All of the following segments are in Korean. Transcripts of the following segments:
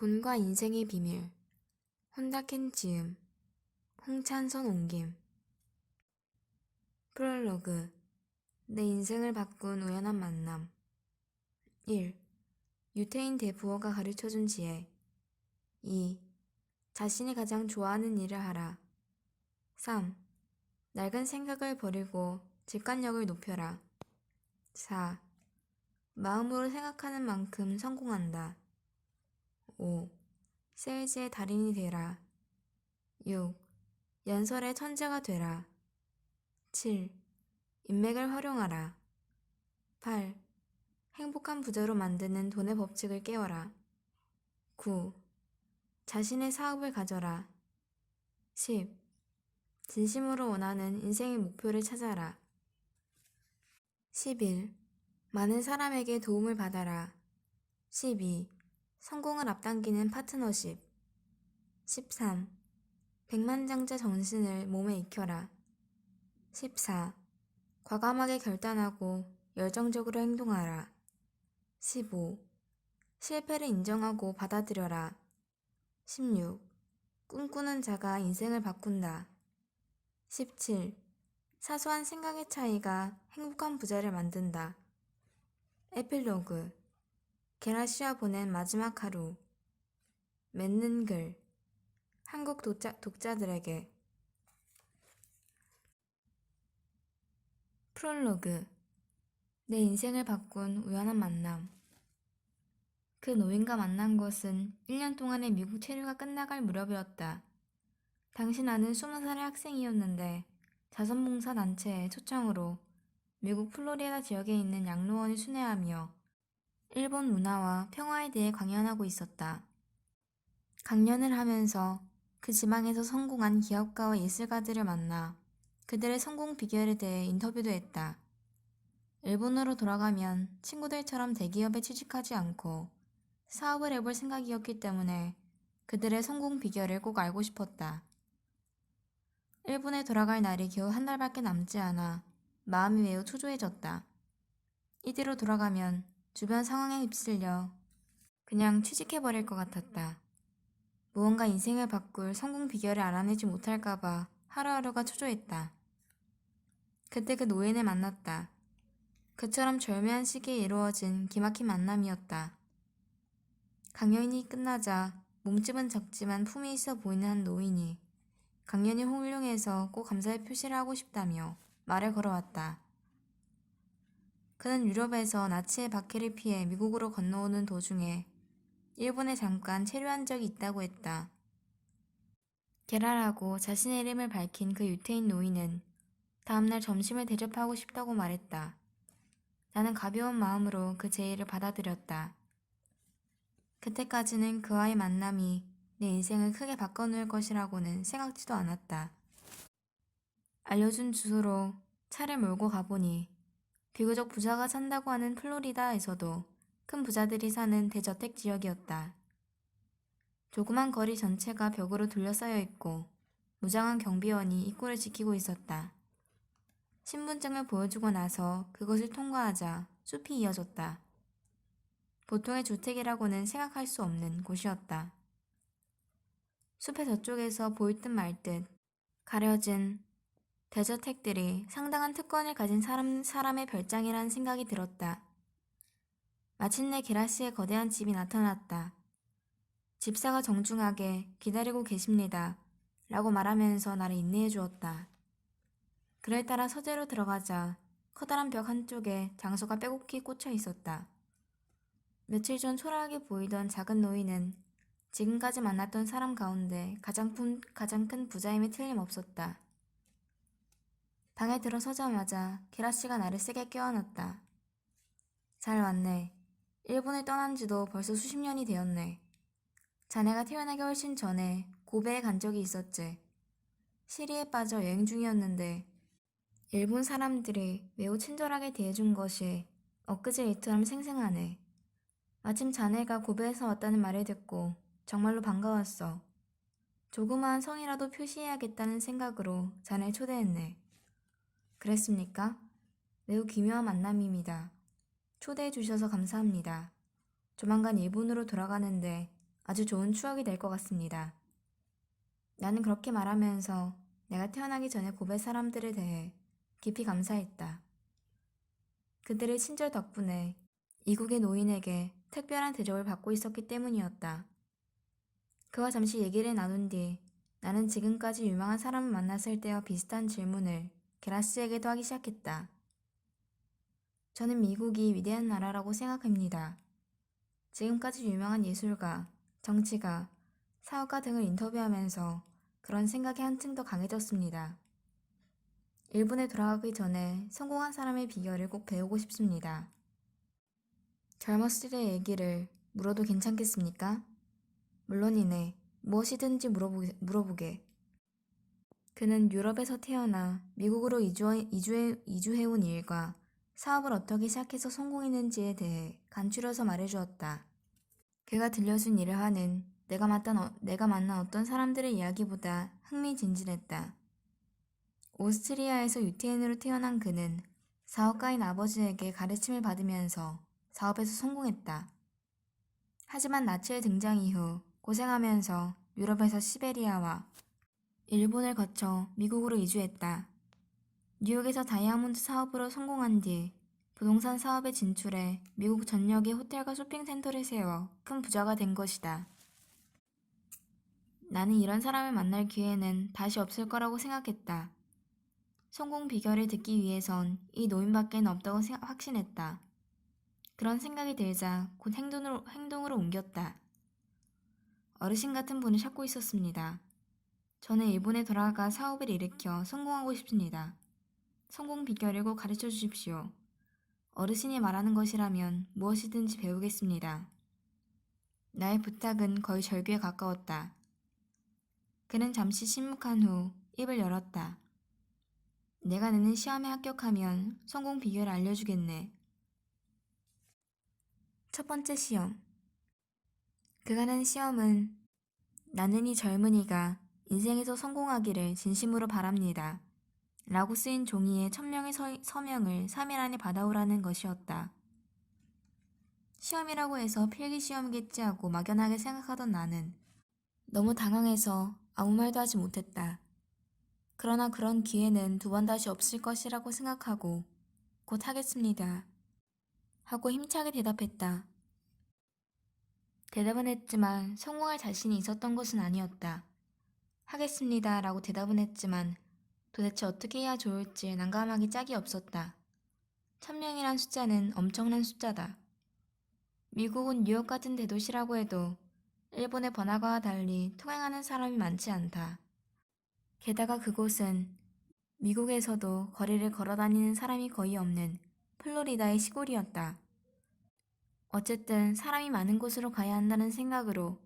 돈과 인생의 비밀, 혼다켄 지음, 홍찬선 옮김. 프롤로그. 내 인생을 바꾼 우연한 만남. 1. 유태인 대부어가 가르쳐준 지혜. 2. 자신이 가장 좋아하는 일을 하라. 3. 낡은 생각을 버리고 직관력을 높여라. 4. 마음으로 생각하는 만큼 성공한다. 5. 세일즈의 달인이 되라. 6. 연설의 천재가 되라. 7. 인맥을 활용하라. 8. 행복한 부자로 만드는 돈의 법칙을 깨워라. 9. 자신의 사업을 가져라. 10. 진심으로 원하는 인생의 목표를 찾아라. 11. 많은 사람에게 도움을 받아라. 12. 성공을 앞당기는 파트너십. 13. 백만장자 정신을 몸에 익혀라. 14. 과감하게 결단하고 열정적으로 행동하라. 15. 실패를 인정하고 받아들여라. 16. 꿈꾸는 자가 인생을 바꾼다. 17. 사소한 생각의 차이가 행복한 부자를 만든다. 에필로그. 게라시아 보낸 마지막 하루. 맺는 글. 한국 독자들에게. 프롤로그. 내 인생을 바꾼 우연한 만남. 그 노인과 만난 것은 1년 동안의 미국 체류가 끝나갈 무렵이었다. 당시 나는 20살의 학생이었는데 자선봉사 단체의 초청으로 미국 플로리다 지역에 있는 양로원을 순회하며 일본 문화와 평화에 대해 강연하고 있었다. 강연을 하면서 그 지방에서 성공한 기업가와 예술가들을 만나 그들의 성공 비결에 대해 인터뷰도 했다. 일본으로 돌아가면 친구들처럼 대기업에 취직하지 않고 사업을 해볼 생각이었기 때문에 그들의 성공 비결을 꼭 알고 싶었다. 일본에 돌아갈 날이 겨우 한 달밖에 남지 않아 마음이 매우 초조해졌다. 이대로 돌아가면 주변 상황에 휩쓸려 그냥 취직해버릴 것 같았다. 무언가 인생을 바꿀 성공 비결을 알아내지 못할까봐 하루하루가 초조했다. 그때 그 노인을 만났다. 그처럼 절묘한 시기에 이루어진 기막힌 만남이었다. 강연이 끝나자 몸집은 작지만 품이 있어 보이는 한 노인이 강연이 훌륭해서 꼭 감사의 표시를 하고 싶다며 말을 걸어왔다. 그는 유럽에서 나치의 박해를 피해 미국으로 건너오는 도중에 일본에 잠깐 체류한 적이 있다고 했다. 게라라고 자신의 이름을 밝힌 그 유태인 노인은 다음날 점심을 대접하고 싶다고 말했다. 나는 가벼운 마음으로 그 제의를 받아들였다. 그때까지는 그와의 만남이 내 인생을 크게 바꿔놓을 것이라고는 생각지도 않았다. 알려준 주소로 차를 몰고 가보니 비교적 부자가 산다고 하는 플로리다에서도 큰 부자들이 사는 대저택 지역이었다. 조그만 거리 전체가 벽으로 둘러싸여 있고 무장한 경비원이 입구를 지키고 있었다. 신분증을 보여주고 나서 그것을 통과하자 숲이 이어졌다. 보통의 주택이라고는 생각할 수 없는 곳이었다. 숲의 저쪽에서 보일 듯 말 듯 가려진 대저택들이 상당한 특권을 가진 사람의 별장이라는 생각이 들었다. 마침내 게라시의 거대한 집이 나타났다. 집사가 정중하게 기다리고 계십니다. 라고 말하면서 나를 인내해 주었다. 그를 따라 서재로 들어가자 커다란 벽 한쪽에 장소가 빼곡히 꽂혀 있었다. 며칠 전 초라하게 보이던 작은 노인은 지금까지 만났던 사람 가운데 가장 큰 부자임에 틀림없었다. 방에 들어서자마자 게라씨가 나를 세게 껴안았다. 잘 왔네. 일본을 떠난 지도 벌써 수십 년이 되었네. 자네가 태어나기 훨씬 전에 고베에 간 적이 있었지. 시리에 빠져 여행 중이었는데 일본 사람들이 매우 친절하게 대해준 것이 엊그제 일처럼 생생하네. 마침 자네가 고베에서 왔다는 말을 듣고 정말로 반가웠어. 조그마한 성이라도 표시해야겠다는 생각으로 자네를 초대했네. 그랬습니까? 매우 기묘한 만남입니다. 초대해 주셔서 감사합니다. 조만간 일본으로 돌아가는데 아주 좋은 추억이 될 것 같습니다. 나는 그렇게 말하면서 내가 태어나기 전에 고베 사람들에 대해 깊이 감사했다. 그들의 친절 덕분에 이국의 노인에게 특별한 대접을 받고 있었기 때문이었다. 그와 잠시 얘기를 나눈 뒤 나는 지금까지 유명한 사람을 만났을 때와 비슷한 질문을 게라스에게도 하기 시작했다. 저는 미국이 위대한 나라라고 생각합니다. 지금까지 유명한 예술가, 정치가, 사업가 등을 인터뷰하면서 그런 생각이 한층 더 강해졌습니다. 일본에 돌아가기 전에 성공한 사람의 비결을 꼭 배우고 싶습니다. 젊었을 때의 얘기를 물어도 괜찮겠습니까? 물론이네. 무엇이든지 물어보게. 그는 유럽에서 태어나 미국으로 이주해온 일과 사업을 어떻게 시작해서 성공했는지에 대해 간추려서 말해주었다. 그가 들려준 일을 하는 내가 만난 어떤 사람들의 이야기보다 흥미진진했다. 오스트리아에서 유태인으로 태어난 그는 사업가인 아버지에게 가르침을 받으면서 사업에서 성공했다. 하지만 나치의 등장 이후 고생하면서 유럽에서 시베리아와 일본을 거쳐 미국으로 이주했다. 뉴욕에서 다이아몬드 사업으로 성공한 뒤 부동산 사업에 진출해 미국 전역에 호텔과 쇼핑센터를 세워 큰 부자가 된 것이다. 나는 이런 사람을 만날 기회는 다시 없을 거라고 생각했다. 성공 비결을 듣기 위해선 이 노인밖엔 없다고 확신했다. 그런 생각이 들자 곧 행동으로 옮겼다. 어르신 같은 분을 찾고 있었습니다. 저는 일본에 돌아가 사업을 일으켜 성공하고 싶습니다. 성공 비결을 꼭 가르쳐 주십시오. 어르신이 말하는 것이라면 무엇이든지 배우겠습니다. 나의 부탁은 거의 절규에 가까웠다. 그는 잠시 침묵한 후 입을 열었다. 내가 내는 시험에 합격하면 성공 비결을 알려주겠네. 첫 번째 시험. 그가 낸 시험은 나는 이 젊은이가 인생에서 성공하기를 진심으로 바랍니다. 라고 쓰인 종이에 1000명의 서명을 3일 안에 받아오라는 것이었다. 시험이라고 해서 필기 시험이겠지 하고 막연하게 생각하던 나는 너무 당황해서 아무 말도 하지 못했다. 그러나 그런 기회는 두 번 다시 없을 것이라고 생각하고 곧 하겠습니다. 하고 힘차게 대답했다. 대답은 했지만 성공할 자신이 있었던 것은 아니었다. 하겠습니다 라고 대답은 했지만 도대체 어떻게 해야 좋을지 난감하기 짝이 없었다. 1000명이란 숫자는 엄청난 숫자다. 미국은 뉴욕 같은 대도시라고 해도 일본의 번화가와 달리 통행하는 사람이 많지 않다. 게다가 그곳은 미국에서도 거리를 걸어다니는 사람이 거의 없는 플로리다의 시골이었다. 어쨌든 사람이 많은 곳으로 가야 한다는 생각으로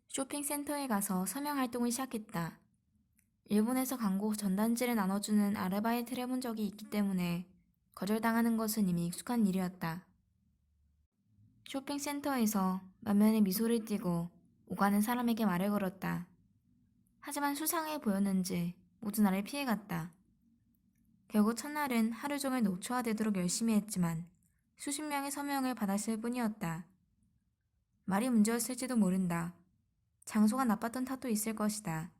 쇼핑센터에 가서 서명 활동을 시작했다. 일본에서 광고 전단지를 나눠주는 아르바이트를 해본 적이 있기 때문에 거절당하는 것은 이미 익숙한 일이었다. 쇼핑센터에서 만면에 미소를 띠고 오가는 사람에게 말을 걸었다. 하지만 수상해 보였는지 모두 나를 피해갔다. 결국 첫날은 하루 종일 녹초화되도록 열심히 했지만 수십 명의 서명을 받았을 뿐이었다. 말이 문제였을지도 모른다. 장소가 나빴던 탓도 있을 것이다.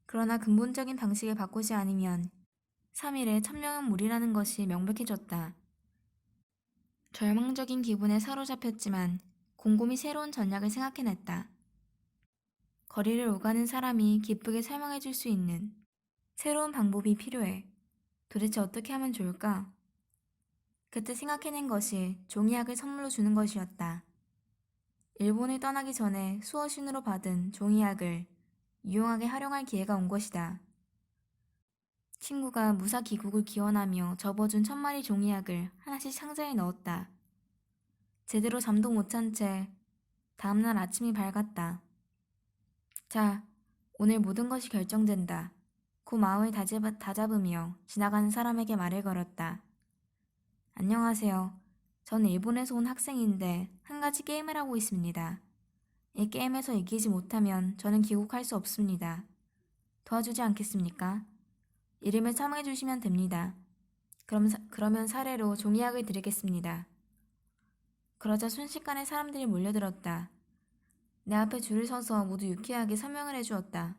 그러나 근본적인 방식을 바꾸지 않으면 3일에 1000명은 무리라는 것이 명백해졌다. 절망적인 기분에 사로잡혔지만 곰곰이 새로운 전략을 생각해냈다. 거리를 오가는 사람이 기쁘게 설명해 줄 수 있는 새로운 방법이 필요해. 도대체 어떻게 하면 좋을까? 그때 생각해낸 것이 종이약을 선물로 주는 것이었다. 일본을 떠나기 전에 수어신으로 받은 종이약을 유용하게 활용할 기회가 온 것이다. 친구가 무사 귀국을 기원하며 접어준 1000마리 종이약을 하나씩 상자에 넣었다. 제대로 잠도 못 찬 채 다음날 아침이 밝았다. 자, 오늘 모든 것이 결정된다. 고 마음을 다잡으며 지나가는 사람에게 말을 걸었다. 안녕하세요. 전 일본에서 온 학생인데 한 가지 게임을 하고 있습니다. 이 게임에서 이기지 못하면 저는 귀국할 수 없습니다. 도와주지 않겠습니까? 이름을 첨부해 주시면 됩니다. 그러면 사례로 종이약을 드리겠습니다. 그러자 순식간에 사람들이 몰려들었다. 내 앞에 줄을 서서 모두 유쾌하게 설명을 해주었다.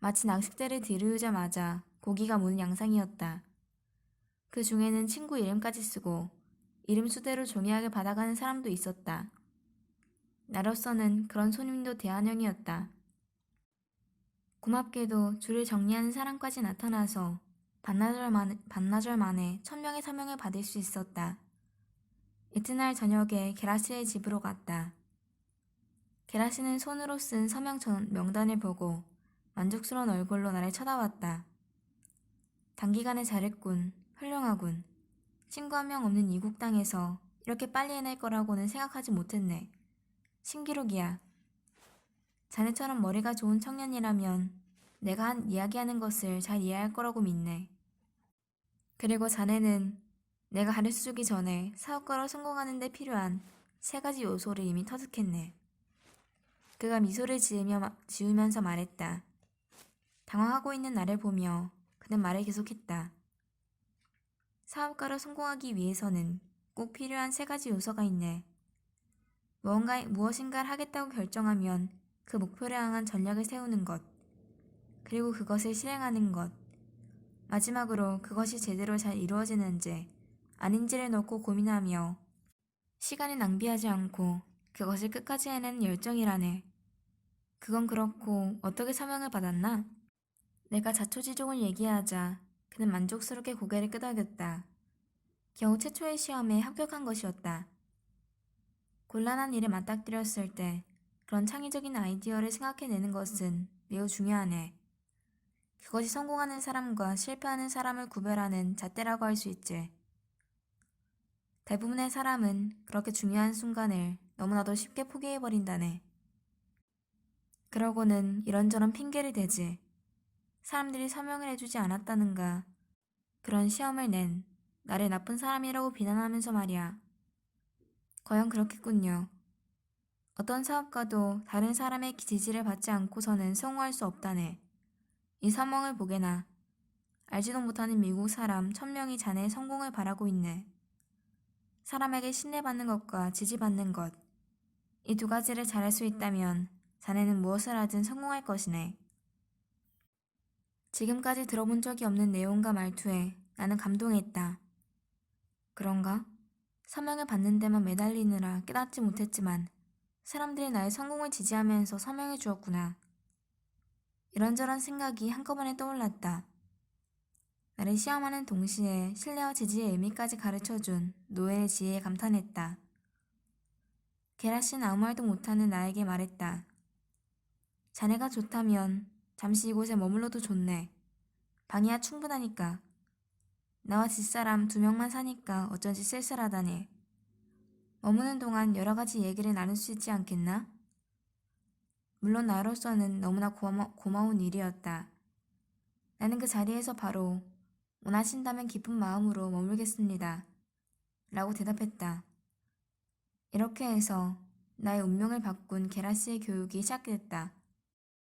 마치 낚싯대를 들이우자마자 고기가 무는 양상이었다. 그 중에는 친구 이름까지 쓰고 이름 수대로 종이학을 받아가는 사람도 있었다. 나로서는 그런 손님도 대환영이었다. 고맙게도 줄을 정리하는 사람까지 나타나서 반나절 만에 1000명의 서명을 받을 수 있었다. 이튿날 저녁에 게라시의 집으로 갔다. 게라시는 손으로 쓴 서명 명단을 보고 만족스러운 얼굴로 나를 쳐다봤다. 단기간에 잘했군. 훌륭하군. 친구 한 명 없는 이국 땅에서 이렇게 빨리 해낼 거라고는 생각하지 못했네. 신기록이야. 자네처럼 머리가 좋은 청년이라면 내가 이야기하는 것을 잘 이해할 거라고 믿네. 그리고 자네는 내가 가르쳐주기 전에 사업가로 성공하는 데 필요한 3가지 요소를 이미 터득했네. 그가 미소를 지으면서 말했다. 당황하고 있는 나를 보며 그는 말을 계속했다. 사업가로 성공하기 위해서는 꼭 필요한 3가지 요소가 있네. 무엇인가를 하겠다고 결정하면 그 목표를 향한 전략을 세우는 것, 그리고 그것을 실행하는 것, 마지막으로 그것이 제대로 잘 이루어지는지 아닌지를 놓고 고민하며 시간을 낭비하지 않고 그것을 끝까지 해내는 열정이라네. 그건 그렇고 어떻게 서명을 받았나? 내가 자초지종을 얘기하자 그는 만족스럽게 고개를 끄덕였다. 겨우 최초의 시험에 합격한 것이었다. 곤란한 일에 맞닥뜨렸을 때 그런 창의적인 아이디어를 생각해내는 것은 매우 중요하네. 그것이 성공하는 사람과 실패하는 사람을 구별하는 잣대라고 할 수 있지. 대부분의 사람은 그렇게 중요한 순간을 너무나도 쉽게 포기해버린다네. 그러고는 이런저런 핑계를 대지. 사람들이 서명을 해주지 않았다는가. 그런 시험을 낸 나를 나쁜 사람이라고 비난하면서 말이야. 과연 그렇겠군요. 어떤 사업가도 다른 사람의 지지를 받지 않고서는 성공할 수 없다네. 이 서명을 보게나. 알지도 못하는 미국 사람 1000명이 자네의 성공을 바라고 있네. 사람에게 신뢰받는 것과 지지받는 것. 이 2가지를 잘할 수 있다면 자네는 무엇을 하든 성공할 것이네. 지금까지 들어본 적이 없는 내용과 말투에 나는 감동했다. 그런가? 서명을 받는 데만 매달리느라 깨닫지 못했지만 사람들이 나의 성공을 지지하면서 서명해 주었구나. 이런저런 생각이 한꺼번에 떠올랐다. 나를 시험하는 동시에 신뢰와 지지의 의미까지 가르쳐준 노엘의 지혜에 감탄했다. 게라시는 아무 말도 못하는 나에게 말했다. 자네가 좋다면 잠시 이곳에 머물러도 좋네. 방이야 충분하니까. 나와 집사람 2명만 사니까 어쩐지 쓸쓸하다네. 머무는 동안 여러 가지 얘기를 나눌 수 있지 않겠나? 물론 나로서는 너무나 고마운 일이었다. 나는 그 자리에서 바로 원하신다면 기쁜 마음으로 머물겠습니다. 라고 대답했다. 이렇게 해서 나의 운명을 바꾼 게라시의 교육이 시작됐다.